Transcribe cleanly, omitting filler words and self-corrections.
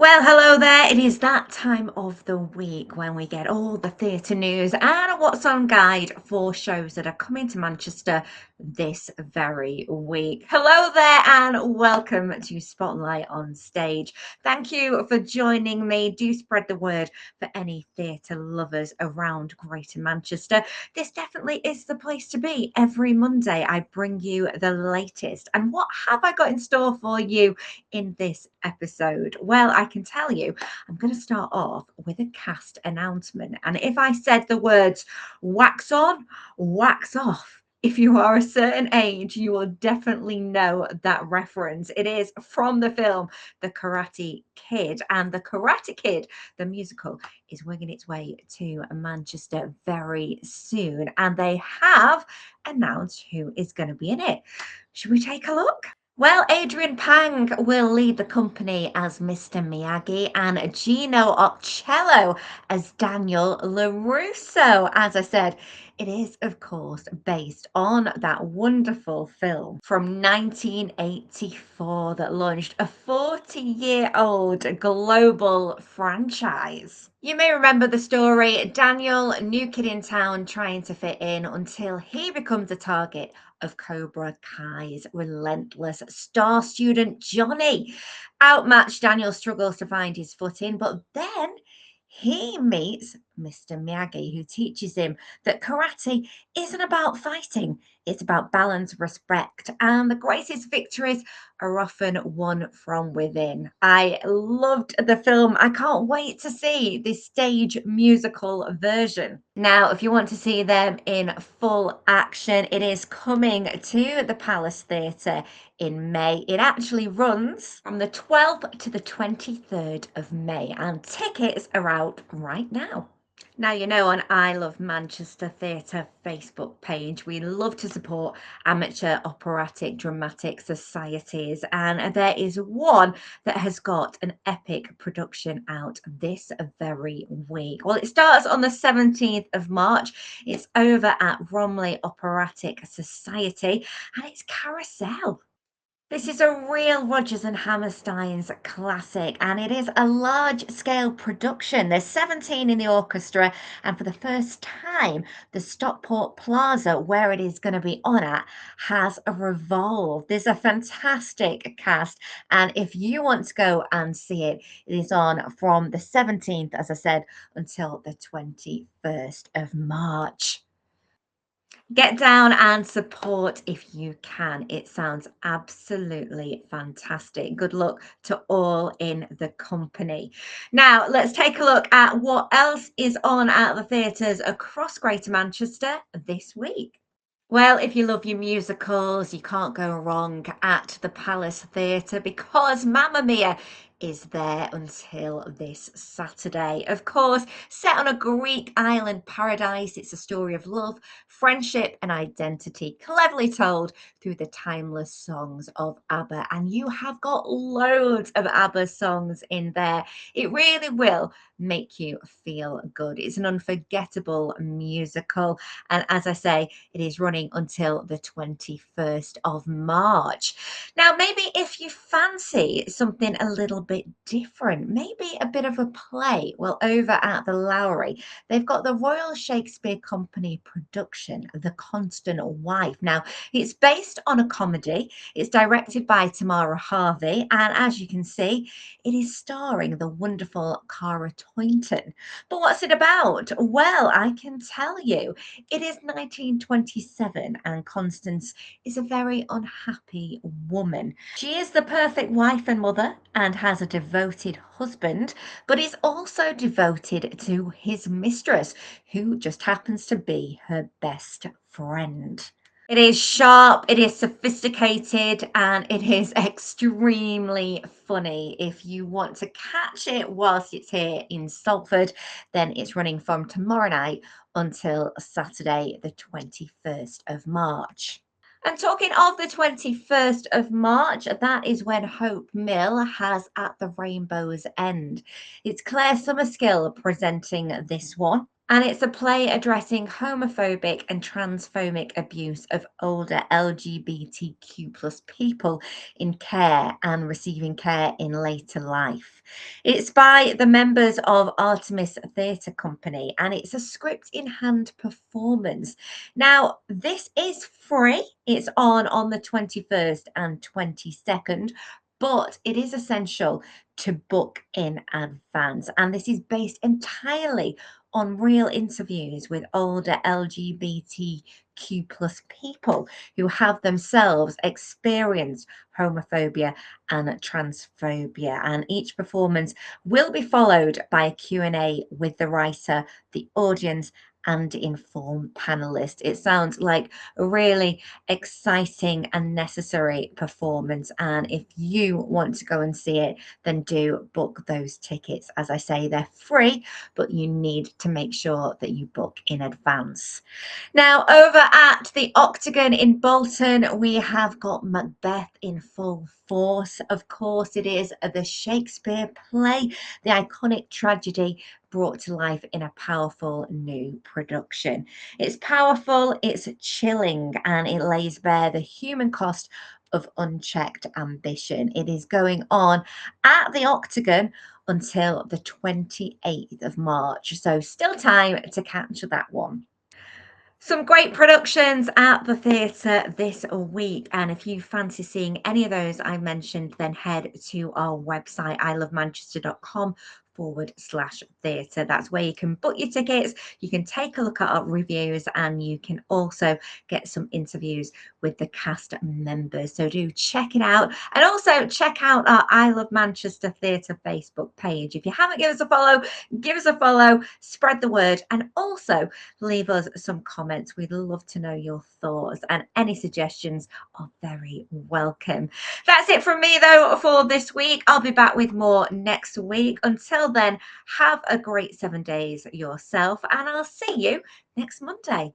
Well, hello there. It is that time of the week when we get all the theatre news and a what's on guide for shows that are coming to Manchester this very week. Hello there and welcome to Spotlight on Stage. Thank you for joining me. Do spread the word for any theatre lovers around Greater Manchester. This definitely is the place to be. Every Monday, I bring you the latest. And what have I got in store for you in this episode? Well, I can tell you, I'm going to start off with a cast announcement. And if I said the words wax on, wax off, if you are a certain age, you will definitely know that reference. It is from the film The Karate Kid. And The Karate Kid, the musical, is winging its way to Manchester very soon. And they have announced who is going to be in it. Should we take a look? Well, Adrian Pang will lead the company as Mr. Miyagi and Gino Ochello as Daniel LaRusso. As I said, it is, of course, based on that wonderful film from 1984 that launched a 40-year-old global franchise. You may remember the story. Daniel, new kid in town trying to fit in until he becomes a target of Cobra Kai's relentless star student Johnny. Outmatched, Daniel struggles to find his footing, but then he meets Mr. Miyagi, who teaches him that karate isn't about fighting, it's about balance, respect, and the greatest victories are often won from within. I loved the film. I can't wait to see this stage musical version. Now, if you want to see them in full action, it is coming to the Palace Theatre in May. It actually runs from the 12th to the 23rd of May, and tickets are out right now. Now, you know, on I Love Manchester Theatre Facebook page, we love to support amateur operatic dramatic societies, and there is one that has got an epic production out this very week. Well, it starts on the 17th of March. It's over at Romiley Operatic Society, and it's Carousel. This is a real Rodgers and Hammerstein's classic, and it is a large scale production. There's 17 in the orchestra, and for the first time, the Stockport Plaza, where it is going to be on at, has a revolve. There's a fantastic cast, and if you want to go and see it, it is on from the 17th, as I said, until the 21st of March. Get down and support if you can. It sounds absolutely fantastic. Good luck to all in the company. Now, let's take a look at what else is on at the theatres across Greater Manchester this week. Well, if you love your musicals, you can't go wrong at the Palace Theatre because Mamma Mia is there until this Saturday. Of course, set on a Greek island paradise, it's a story of love, friendship, and identity, cleverly told through the timeless songs of ABBA. And you have got loads of ABBA songs in there. It really will make you feel good. It's an unforgettable musical. And as I say, it is running until the 21st of March. Now, maybe if you fancy something a little bit different, maybe a bit of a play, well, over at the Lowry, they've got the Royal Shakespeare Company production, The Constant Wife. Now, it's based on a comedy. It's directed by Tamara Harvey, and as you can see, it is starring the wonderful Cara Toynton. But what's it about? Well, I can tell you. It is 1927, and Constance is a very unhappy woman. She is the perfect wife and mother and has a devoted husband, but is also devoted to his mistress, who just happens to be her best friend. It is sharp, it is sophisticated, and it is extremely funny. If you want to catch it whilst it's here in Salford, then it's running from tomorrow night until Saturday, the 21st of March. And talking of the 21st of March, that is when Hope Mill has At the Rainbow's End. It's Claire Summerskill presenting this one. And it's a play addressing homophobic and transphobic abuse of older LGBTQ plus people in care and receiving care in later life. It's by the members of Artemis Theatre Company and it's a script in hand performance. Now, this is free. It's on the 21st and 22nd. But it is essential to book in advance. And this is based entirely on real interviews with older LGBTQ plus people who have themselves experienced homophobia and transphobia. And each performance will be followed by a Q&A with the writer, the audience, and informed panelists. It sounds like a really exciting and necessary performance. And if you want to go and see it, then do book those tickets. As I say, they're free, but you need to make sure that you book in advance. Now, over at the Octagon in Bolton, we have got Macbeth in full force. Of course, it is the Shakespeare play, the iconic tragedy brought to life in a powerful new production. It's powerful, it's chilling, and it lays bare the human cost of unchecked ambition. It is going on at the Octagon until the 28th of March. So still time to catch that one. Some great productions at the theatre this week. And if you fancy seeing any of those I mentioned, then head to our website, ilovemanchester.com/theatre. That's where you can book your tickets. You can take a look at our reviews and you can also get some interviews with the cast members. So do check it out. And also check out our I Love Manchester Theatre Facebook page. If you haven't given us a follow, give us a follow, spread the word, and also leave us some comments. We'd love to know your thoughts and any suggestions are very welcome. That's it from me though for this week. I'll be back with more next week. Until then, have a great 7 days yourself and I'll see you next Monday.